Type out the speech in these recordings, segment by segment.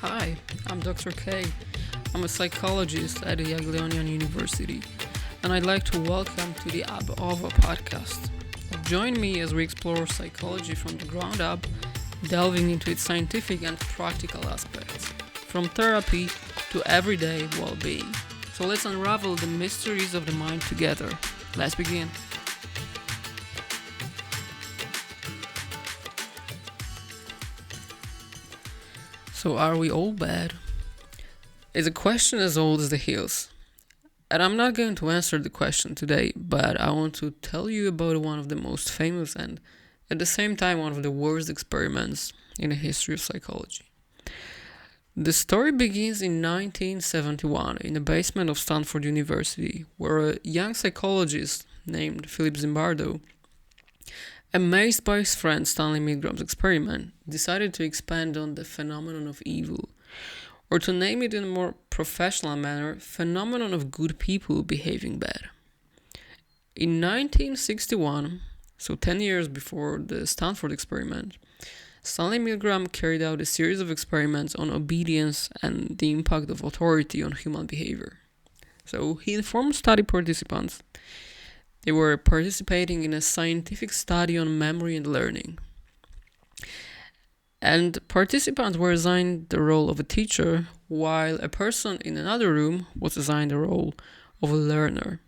Hi, I'm Dr. K. I'm a psychologist at the Jagiellonian University, and I'd like to welcome to the Ab-Ova podcast. Join me as we explore psychology from the ground up, delving into its scientific and practical aspects, from therapy to everyday well-being. So let's unravel the mysteries of the mind together. Let's begin. So are we all bad? It's a question as old as the hills. And I'm not going to answer the question today, but I want to tell you about one of the most famous and at the same time one of the worst experiments in the history of psychology. The story begins in 1971 in the basement of Stanford University, where a young psychologist named Philip Zimbardo, amazed by his friend Stanley Milgram's experiment, decided to expand on the phenomenon of evil, or to name it in a more professional manner, phenomenon of good people behaving bad. In 1961, so 10 years before the Stanford experiment, Stanley Milgram carried out a series of experiments on obedience and the impact of authority on human behavior. So he informed study participants they were participating in a scientific study on memory and learning. And participants were assigned the role of a teacher, while a person in another room was assigned the role of a learner.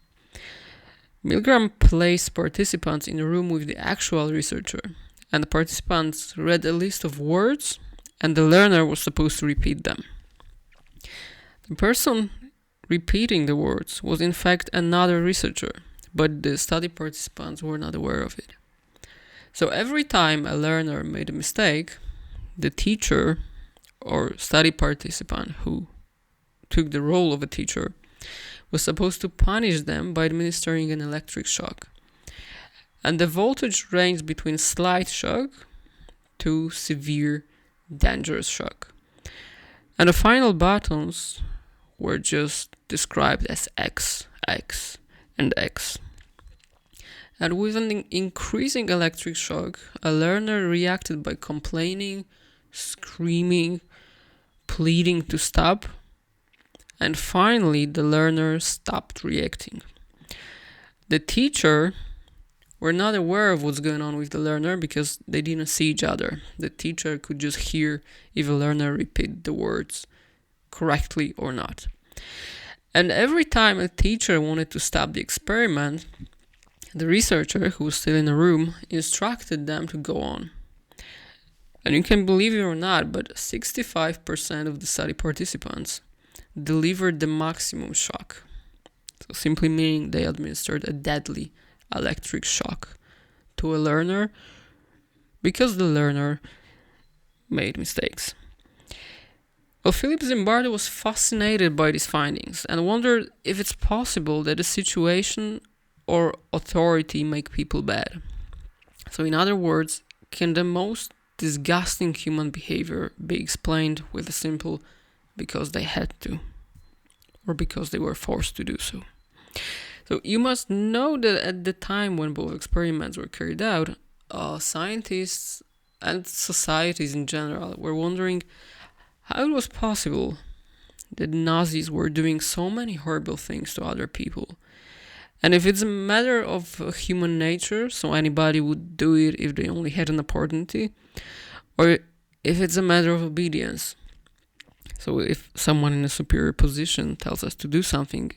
Milgram placed participants in a room with the actual researcher, and the participants read a list of words, and the learner was supposed to repeat them. The person repeating the words was in fact another researcher, but the study participants were not aware of it. So every time a learner made a mistake, the teacher or study participant who took the role of a teacher was supposed to punish them by administering an electric shock. And the voltage ranged between slight shock to severe, dangerous shock. And the final buttons were just described as X, X, and X. And with an increasing electric shock, a learner reacted by complaining, screaming, pleading to stop, and finally the learner stopped reacting. The teacher were not aware of what's going on with the learner because they didn't see each other. The teacher could just hear if a learner repeated the words correctly or not. And every time a teacher wanted to stop the experiment, the researcher, who was still in the room, instructed them to go on. And you can believe it or not, but 65% of the study participants delivered the maximum shock. So simply meaning they administered a deadly electric shock to a learner because the learner made mistakes. Well, Philip Zimbardo was fascinated by these findings and wondered if it's possible that a situation or authority make people bad. So in other words, can the most disgusting human behavior be explained with a simple because they had to or because they were forced to do so? So you must know that at the time when both experiments were carried out, scientists and societies in general were wondering how it was possible that Nazis were doing so many horrible things to other people. And if it's a matter of human nature, so anybody would do it if they only had an opportunity, or if it's a matter of obedience. So if someone in a superior position tells us to do something,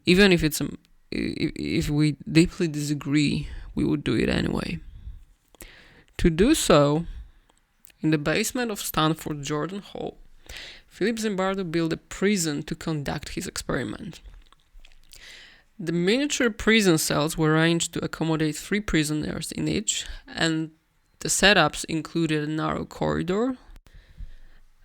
even if if we deeply disagree, we would do it anyway. To do so, in the basement of Stanford Jordan Hall, Philip Zimbardo built a prison to conduct his experiment. The miniature prison cells were arranged to accommodate 3 prisoners in each, and the setups included a narrow corridor,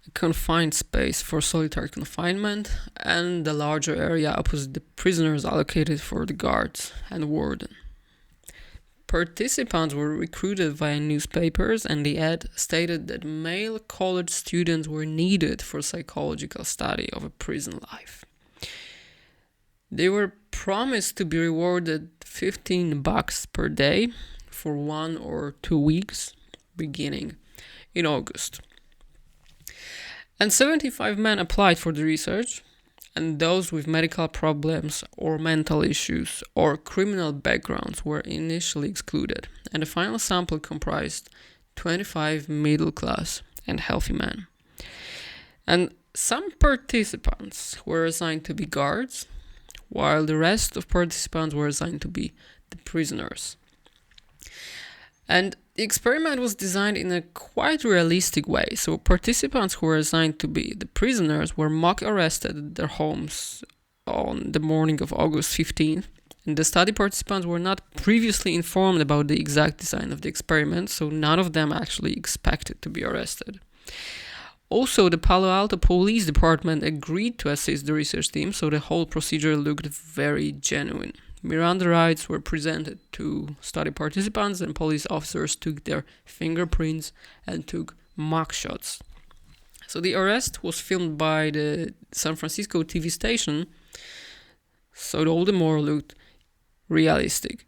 a confined space for solitary confinement, and the larger area opposite the prisoners allocated for the guards and warden. Participants were recruited via newspapers, and the ad stated that male college students were needed for psychological study of a prison life. They were promised to be rewarded $15 per day for 1 or 2 weeks, beginning in August. And 75 men applied for the research, and those with medical problems or mental issues or criminal backgrounds were initially excluded. And the final sample comprised 25 middle class and healthy men. And some participants were assigned to be guards, while the rest of participants were assigned to be the prisoners. And the experiment was designed in a quite realistic way. So participants who were assigned to be the prisoners were mock arrested at their homes on the morning of August 15th. And the study participants were not previously informed about the exact design of the experiment, so none of them actually expected to be arrested. Also, the Palo Alto Police Department agreed to assist the research team, so the whole procedure looked very genuine. Miranda rights were presented to study participants, and police officers took their fingerprints and took mock shots. So the arrest was filmed by the San Francisco TV station, so it all the more looked realistic.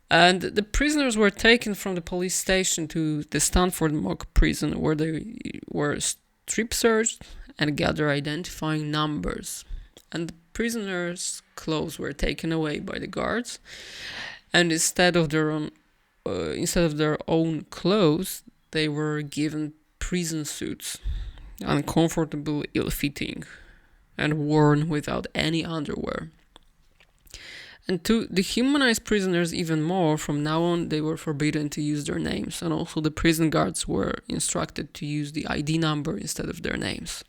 And the prisoners were taken from the police station to the Stanford mock prison, where they were strip searched and gathered identifying numbers. And the prisoners' clothes were taken away by the guards, and instead of their own clothes, they were given prison suits, uncomfortable, ill-fitting, and worn without any underwear. And to dehumanize prisoners even more, from now on they were forbidden to use their names, and also the prison guards were instructed to use the ID number instead of their names.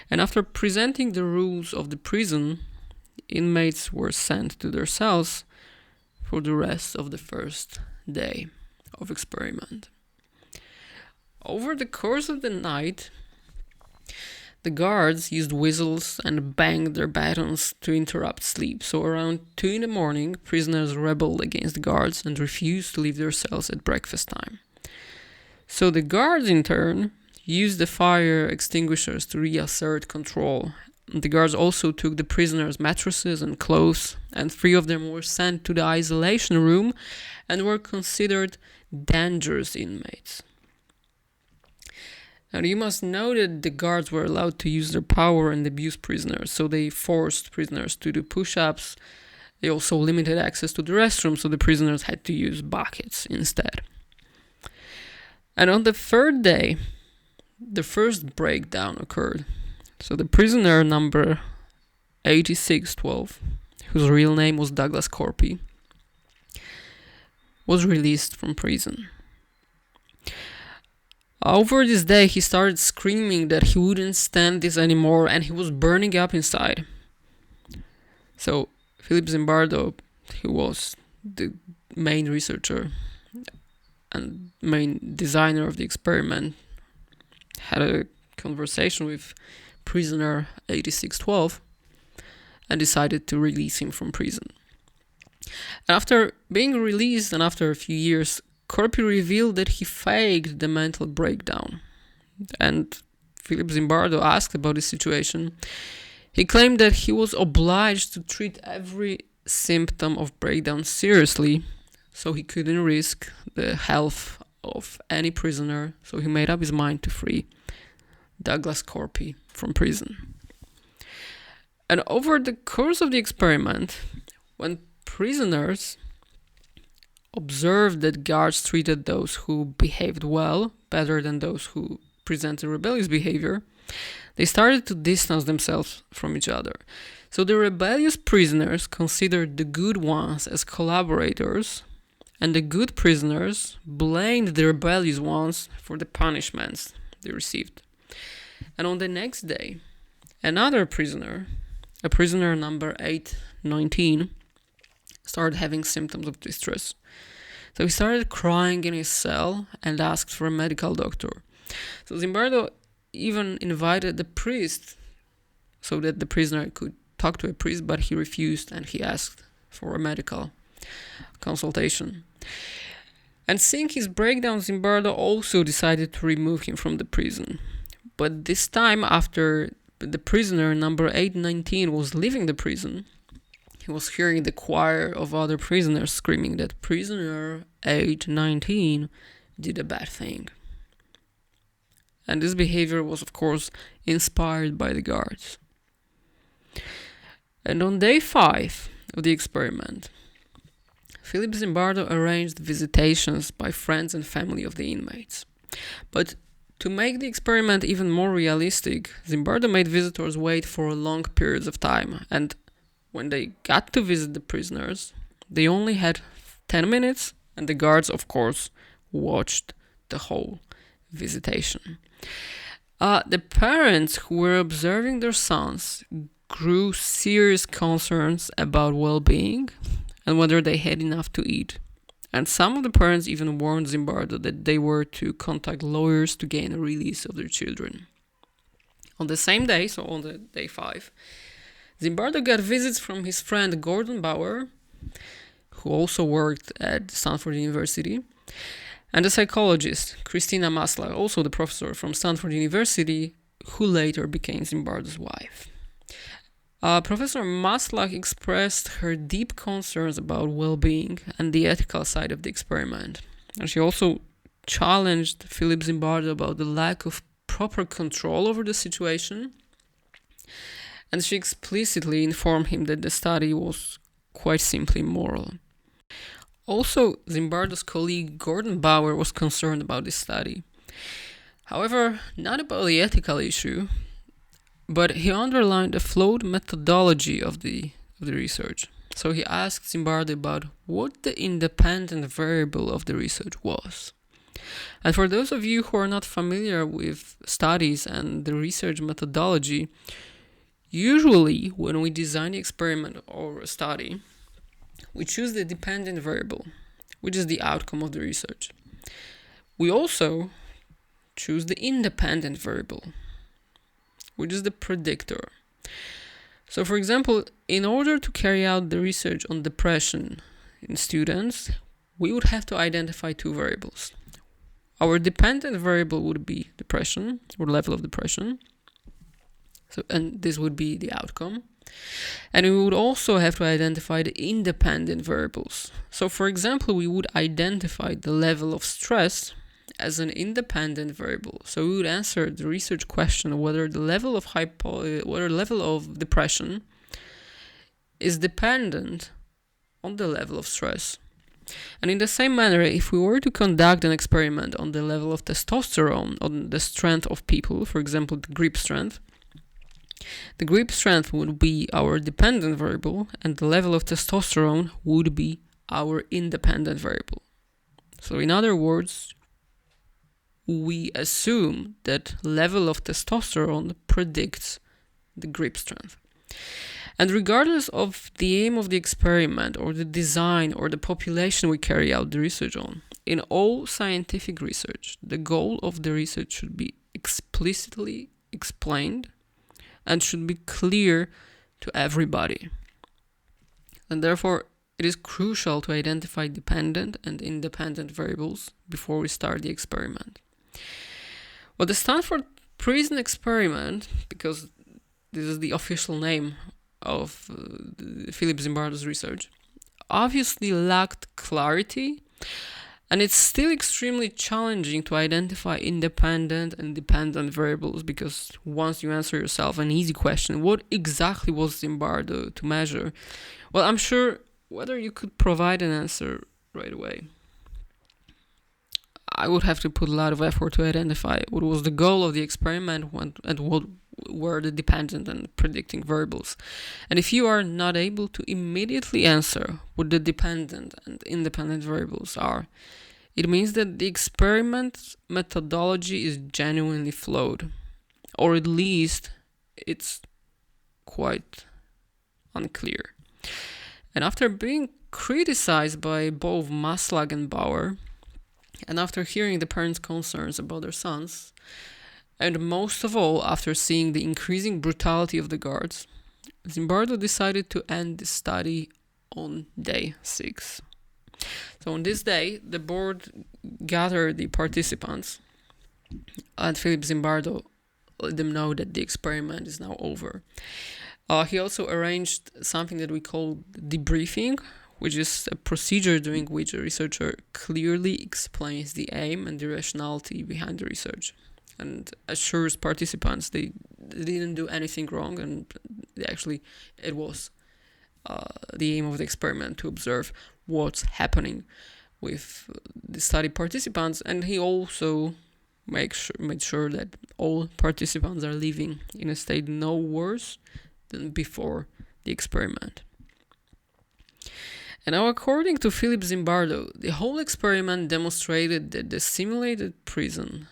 And after presenting the rules of the prison, inmates were sent to their cells for the rest of the first day of experiment. Over the course of the night, the guards used whistles and banged their batons to interrupt sleep. So around 2 a.m, prisoners rebelled against the guards and refused to leave their cells at breakfast time. So the guards, in turn, used the fire extinguishers to reassert control. The guards also took the prisoners' mattresses and clothes, and 3 of them were sent to the isolation room and were considered dangerous inmates. Now you must know that the guards were allowed to use their power and abuse prisoners, so they forced prisoners to do push-ups. They also limited access to the restroom, so the prisoners had to use buckets instead. And on the 3rd day, the first breakdown occurred. So the prisoner number 8612, whose real name was Douglas Corpy, was released from prison. Over this day, he started screaming that he wouldn't stand this anymore, and he was burning up inside. So Philip Zimbardo, who was the main researcher and main designer of the experiment, had a conversation with prisoner 8612 and decided to release him from prison. After being released and after a few years, Corpy revealed that he faked the mental breakdown. And Philip Zimbardo asked about the situation. He claimed that he was obliged to treat every symptom of breakdown seriously, so he couldn't risk the health of any prisoner, so he made up his mind to free Douglas Corpy from prison. And over the course of the experiment, when prisoners observed that guards treated those who behaved well better than those who presented rebellious behavior, they started to distance themselves from each other. So the rebellious prisoners considered the good ones as collaborators, and the good prisoners blamed the rebellious ones for the punishments they received. And on the next day, another prisoner, a prisoner number 819, started having symptoms of distress. So he started crying in his cell and asked for a medical doctor. So Zimbardo even invited the priest so that the prisoner could talk to a priest, but he refused and he asked for a medical consultation. And seeing his breakdown, Zimbardo also decided to remove him from the prison. But this time, after the prisoner number 819 was leaving the prison, he was hearing the choir of other prisoners screaming that prisoner 819 did a bad thing. And this behavior was, of course, inspired by the guards. And on day 5 of the experiment, Philip Zimbardo arranged visitations by friends and family of the inmates. But to make the experiment even more realistic, Zimbardo made visitors wait for long periods of time, and when they got to visit the prisoners, they only had 10 minutes, and the guards, of course, watched the whole visitation. The parents who were observing their sons grew serious concerns about well-being and whether they had enough to eat. And some of the parents even warned Zimbardo that they were to contact lawyers to gain a release of their children. On the same day, so on the day 5, Zimbardo got visits from his friend Gordon Bauer, who also worked at Stanford University, and the psychologist Christina Maslach, also the professor from Stanford University, who later became Zimbardo's wife. Professor Maslach expressed her deep concerns about well-being and the ethical side of the experiment. And she also challenged Philip Zimbardo about the lack of proper control over the situation. And she explicitly informed him that the study was quite simply moral. Also, Zimbardo's colleague Gordon Bauer was concerned about this study. However, not about the ethical issue, but he underlined the flawed methodology of the research. So he asked Zimbardo about what the independent variable of the research was. And for those of you who are not familiar with studies and the research methodology, usually when we design the experiment or a study, we choose the dependent variable, which is the outcome of the research. We also choose the independent variable, which is the predictor. So, for example, in order to carry out the research on depression in students, we would have to identify 2 variables. Our dependent variable would be depression, or level of depression. And this would be the outcome. And we would also have to identify the independent variables. So, for example, we would identify the level of stress as an independent variable. So we would answer the research question whether the level of depression is dependent on the level of stress. And in the same manner, if we were to conduct an experiment on the level of testosterone, on the strength of people, for example, the grip strength would be our dependent variable, and the level of testosterone would be our independent variable. So in other words, we assume that level of testosterone predicts the grip strength. And regardless of the aim of the experiment or the design or the population we carry out the research on, in all scientific research, the goal of the research should be explicitly explained and should be clear to everybody. And therefore, it is crucial to identify dependent and independent variables before we start the experiment. Well, the Stanford Prison Experiment, because this is the official name of Philip Zimbardo's research, obviously lacked clarity, and it's still extremely challenging to identify independent and dependent variables, because once you answer yourself an easy question, what exactly was Zimbardo to measure? Well, I'm sure whether you could provide an answer right away, I would have to put a lot of effort to identify what was the goal of the experiment and what were the dependent and predicting variables. And if you are not able to immediately answer what the dependent and independent variables are, it means that the experiment methodology is genuinely flawed, or at least it's quite unclear. And after being criticized by both Maslach and Bauer, and after hearing the parents' concerns about their sons, and most of all after seeing the increasing brutality of the guards, Zimbardo decided to end the study on day 6. So on this day, the board gathered the participants, and Philip Zimbardo let them know that the experiment is now over. He also arranged something that we call debriefing, which is a procedure during which a researcher clearly explains the aim and the rationality behind the research. and assures participants they didn't do anything wrong, and it was the aim of the experiment to observe what's happening with the study participants, and he also made sure that all participants are living in a state no worse than before the experiment. And now, according to Philip Zimbardo, the whole experiment demonstrated that the simulated prison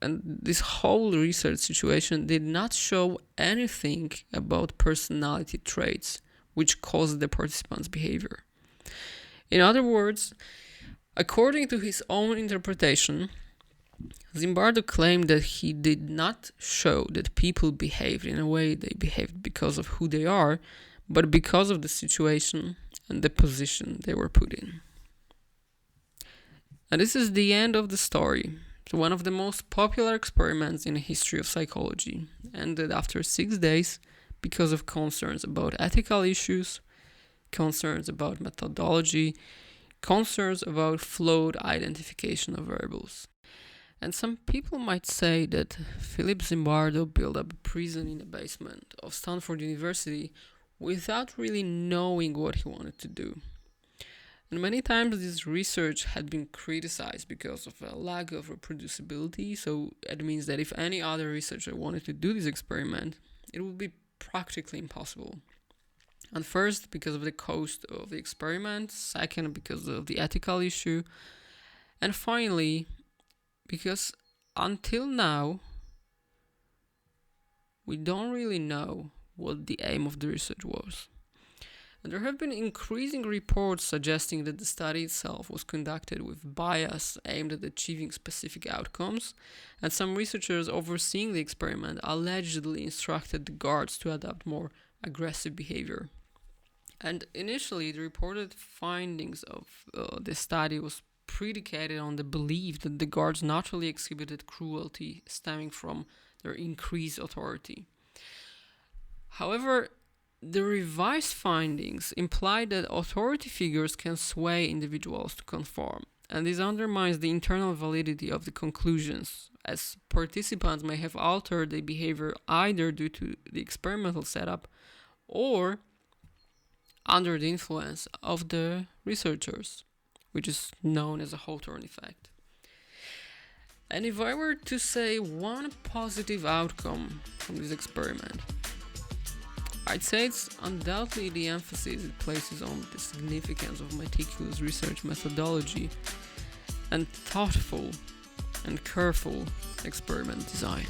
and this whole research situation did not show anything about personality traits which caused the participants' behavior. In other words, according to his own interpretation, Zimbardo claimed that he did not show that people behaved in a way they behaved because of who they are, but because of the situation and the position they were put in. And this is the end of the story. So one of the most popular experiments in the history of psychology ended after 6 days because of concerns about ethical issues, concerns about methodology, concerns about flawed identification of variables. And some people might say that Philip Zimbardo built up a prison in the basement of Stanford University without really knowing what he wanted to do. And many times this research had been criticized because of a lack of reproducibility, so it means that if any other researcher wanted to do this experiment, it would be practically impossible. And first, because of the cost of the experiment, second, because of the ethical issue, and finally, because until now, we don't really know what the aim of the research was. And there have been increasing reports suggesting that the study itself was conducted with bias aimed at achieving specific outcomes, and some researchers overseeing the experiment allegedly instructed the guards to adopt more aggressive behavior. And initially, the reported findings of this study was predicated on the belief that the guards naturally exhibited cruelty stemming from their increased authority. However, the revised findings imply that authority figures can sway individuals to conform, and this undermines the internal validity of the conclusions, as participants may have altered their behavior either due to the experimental setup or under the influence of the researchers, which is known as a Hawthorne effect. And if I were to say one positive outcome from this experiment, I'd say it's undoubtedly the emphasis it places on the significance of meticulous research methodology and thoughtful and careful experiment design.